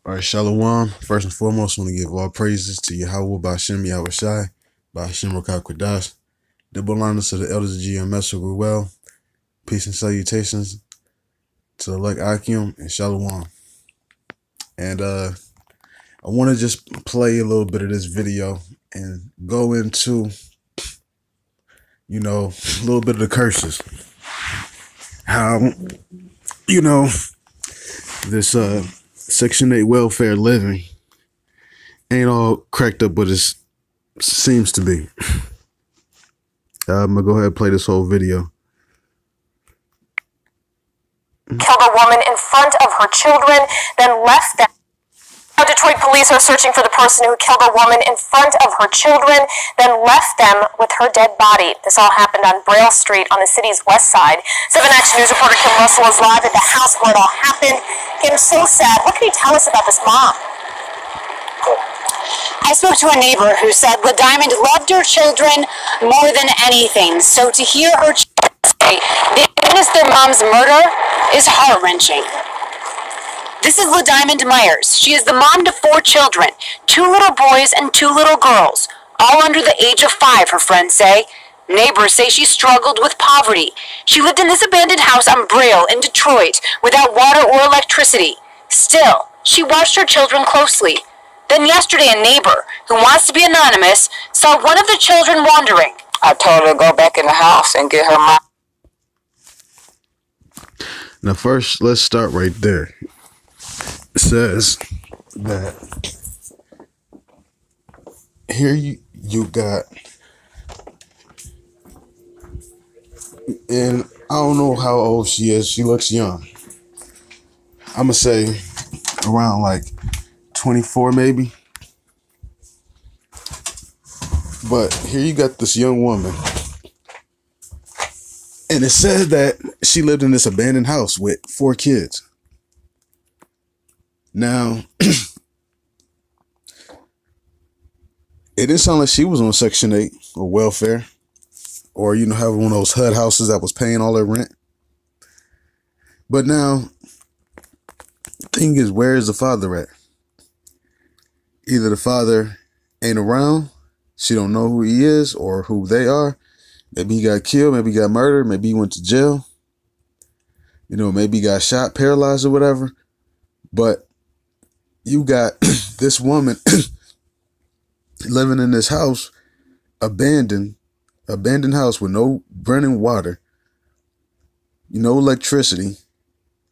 All right, Shalom. First and foremost, I want to give all praises to Yahweh, Ba'ashem Yahushai, Ba'ashem Rokah Kodash. Double honors to the elders of GMS who were well. Peace and salutations to the elect Akim and Shalom. And I want to just play a little bit of this video and go into, a little bit of the curses. How, this Section 8 welfare living ain't all cracked up what it seems to be. I'm going to go ahead and play this whole video. Killed a woman in front of her children, then left them. Now Detroit police are searching for the person who killed a woman in front of her children, then left them with her dead body. This all happened on Braille Street on the city's west side. 7 Action News reporter Kim Russell is live at the house where it all happened. Kim, so sad. What can you tell us about this mom? I spoke to a neighbor who said La Diamond loved her children more than anything. So to hear her say they witnessed their mom's murder is heart-wrenching. This is La Diamond Myers. She is the mom to 4 children, 2 little boys and 2 little girls, all under the age of 5, her friends say. Neighbors say she struggled with poverty. She lived in this abandoned house on Braille in Detroit without water or electricity. Still, she watched her children closely. Then yesterday, a neighbor, who wants to be anonymous, saw one of the children wandering. I told her to go back in the house and get her mom. Now, first, let's start right there. It says that here you got, and I don't know how old she is. She looks young. I'm going to say around like 24 maybe. But here you got this young woman. And it says that she lived in this abandoned house with 4 kids. Now, it didn't sound like she was on Section 8 or welfare, or, having one of those HUD houses that was paying all their rent. But now, the thing is, where is the father at? Either the father ain't around, she don't know who he is or who they are. Maybe he got killed, maybe he got murdered, maybe he went to jail. Maybe he got shot, paralyzed or whatever. But you got this woman living in this house, abandoned house with no running water, no electricity.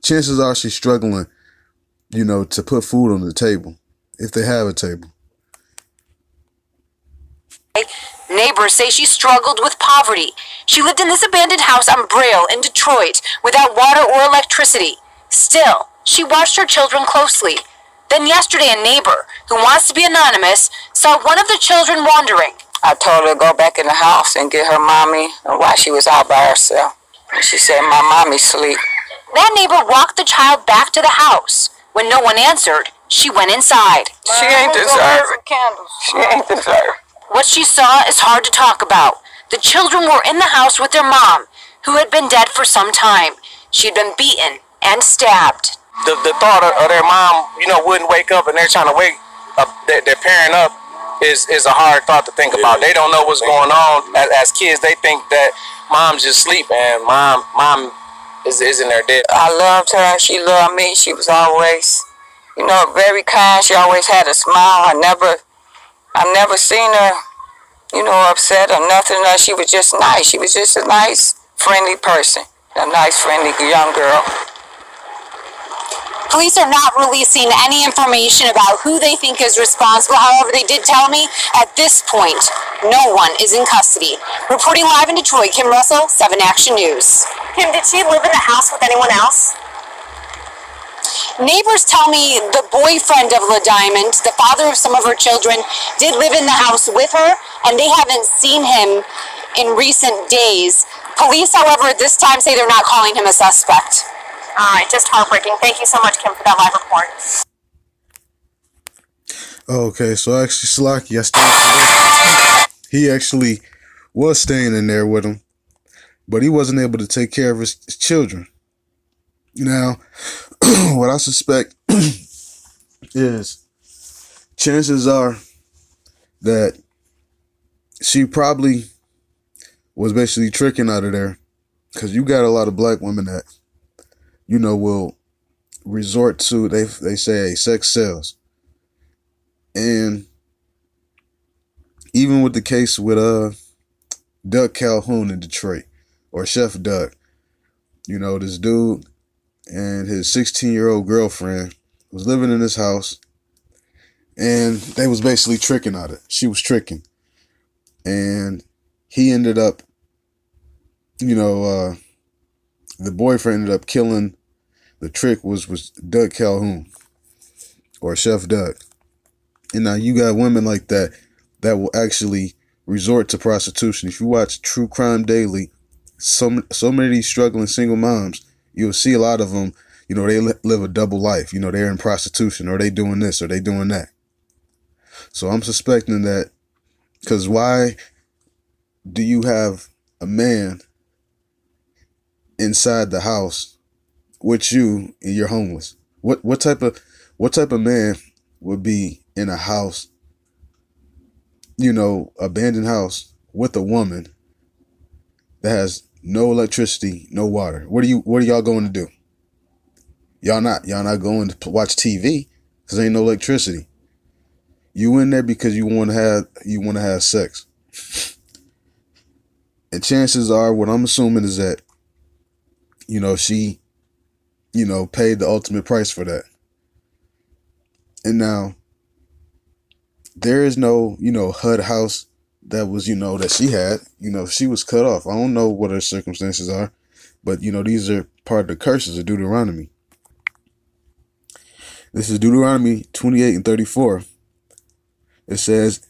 Chances are she's struggling, to put food on the table, if they have a table. Neighbors say she struggled with poverty. She lived in this abandoned house on Braille in Detroit without water or electricity. Still, she watched her children closely. Then yesterday, a neighbor, who wants to be anonymous, saw one of the children wandering. I told her to go back in the house and get her mommy while she was out by herself. She said, my mommy sleep. That neighbor walked the child back to the house. When no one answered, she went inside. She ain't deserve it. She ain't deserve it. What she saw is hard to talk about. The children were in the house with their mom, who had been dead for some time. She had been beaten and stabbed. The thought of their mom, wouldn't wake up and they're trying to wake up their parent up is a hard thought to think about. They don't know what's going on. As kids, they think that mom's just sleep and mom is in there dead. I loved her. She loved me. She was always, very kind. She always had a smile. I never seen her, upset or nothing. She was just nice. She was just a nice, friendly person. A nice, friendly young girl. Police are not releasing any information about who they think is responsible. However, they did tell me at this point, no one is in custody. Reporting live in Detroit, Kim Russell, 7 Action News. Kim, did she live in the house with anyone else? Neighbors tell me the boyfriend of La Diamond, the father of some of her children, did live in the house with her, and they haven't seen him in recent days. Police, however, at this time say they're not calling him a suspect. All right, just heartbreaking. Thank you so much, Kim, for that live report. Okay, so actually, Slaki, he actually was staying in there with him, but he wasn't able to take care of his children. Now, what I suspect is chances are that she probably was basically tricking out of there, because you got a lot of black women that, you know, will resort to, they say, sex sells. And even with the case with Doug Calhoun in Detroit, or Chef Doug, you know, this dude and his 16-year-old girlfriend was living in his house, and they was basically tricking at it. She was tricking. And he ended up, you know, the boyfriend ended up killing. The trick was Doug Calhoun, or Chef Doug. And now you got women like that will actually resort to prostitution. If you watch True Crime Daily, so many of these struggling single moms, you'll see a lot of them, you know, they live a double life. You know, they're in prostitution, or they doing this, or they doing that. So I'm suspecting that, because why do you have a man inside the house with you and you're homeless? What type of man would be in a house, you know, abandoned house, with a woman that has no electricity, no water? What are y'all going to do? Y'all not going to watch TV because ain't no electricity. You in there because you want to have sex. And chances are, what I'm assuming is that, you know, she, you know, paid the ultimate price for that. And now there is no, you know, HUD house that was, you know, that she had. You know, she was cut off. I don't know what her circumstances are, but, you know, these are part of the curses of Deuteronomy. This is Deuteronomy 28:34. It says,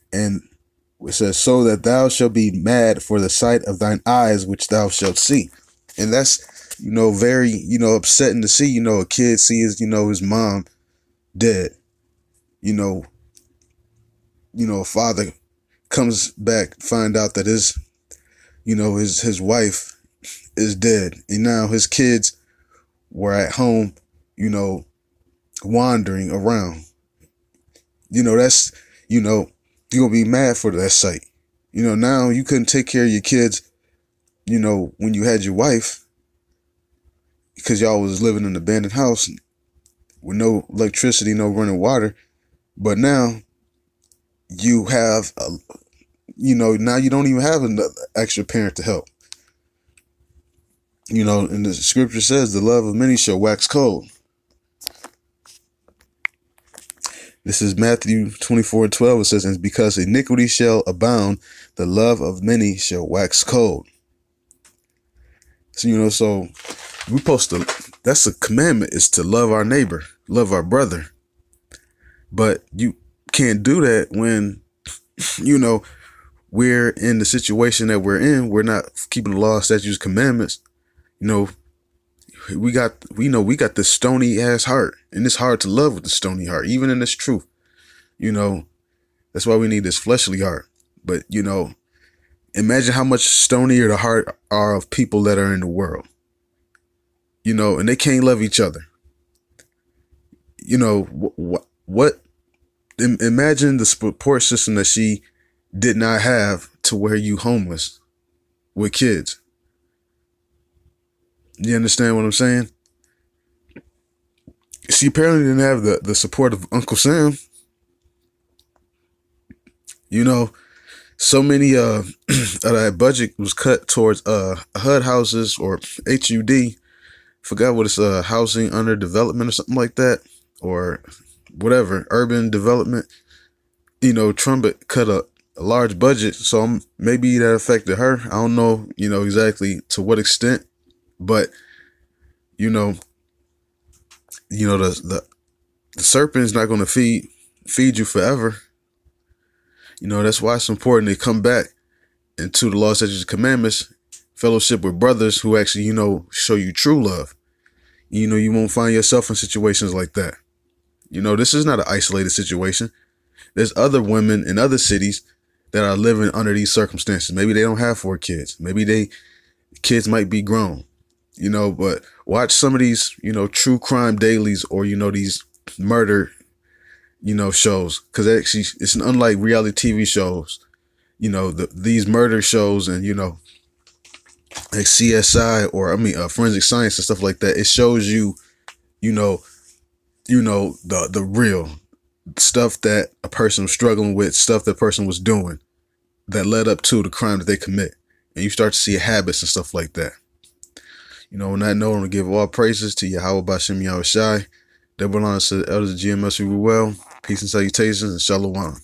so that thou shalt be mad for the sight of thine eyes, which thou shalt see. And that's, you know, very, you know, upsetting to see, you know, a kid see his, you know, his mom dead. You know, a father comes back, find out that his, you know, his wife is dead. And now his kids were at home, you know, wandering around. You know, that's, you know, you're going to be mad for that sight. You know, now you couldn't take care of your kids, you know, when you had your wife, because y'all was living in an abandoned house with no electricity, no running water. But now you have, you know, now you don't even have an extra parent to help. You know, and the scripture says the love of many shall wax cold. This is Matthew 24:12. It says, and because iniquity shall abound, the love of many shall wax cold. So, you know, so we supposed to, that's a commandment, is to love our neighbor, love our brother. But you can't do that when, you know, we're in the situation that we're in. We're not keeping the law, statutes, commandments. You know, we got this stony ass heart, and it's hard to love with the stony heart, even in this truth. You know, that's why we need this fleshly heart. But, you know, imagine how much stonier the heart are of people that are in the world. You know, and they can't love each other. You know, what imagine the support system that she did not have to where you homeless with kids. You understand what I'm saying? She apparently didn't have the support of Uncle Sam. You know, so many of that budget was cut towards HUD houses, or HUD. Forgot what it's, housing under development or something like that, or whatever, urban development. You know, Trump cut a large budget, so maybe that affected her. I don't know, you know, exactly to what extent. But, you know, the serpent's not going to feed you forever. You know, that's why it's important to come back into the law, statutes, and commandments, fellowship with brothers who actually, you know, show you true love. You know, you won't find yourself in situations like that. You know, this is not an isolated situation. There's other women in other cities that are living under these circumstances. Maybe they don't have 4 kids. Maybe kids might be grown. You know, but watch some of these, you know, true crime dailies, or, you know, these murder shows, because actually it's unlike reality TV shows. These murder shows and like CSI or forensic science and stuff like that. It shows you, the real stuff that a person was struggling with, stuff that person was doing that led up to the crime that they commit, and you start to see habits and stuff like that. On that note, I want to give all praises to Yahweh Bashem Yahushai. That belongs to the elders of GMS. We were well. Peace and salutations and shalom.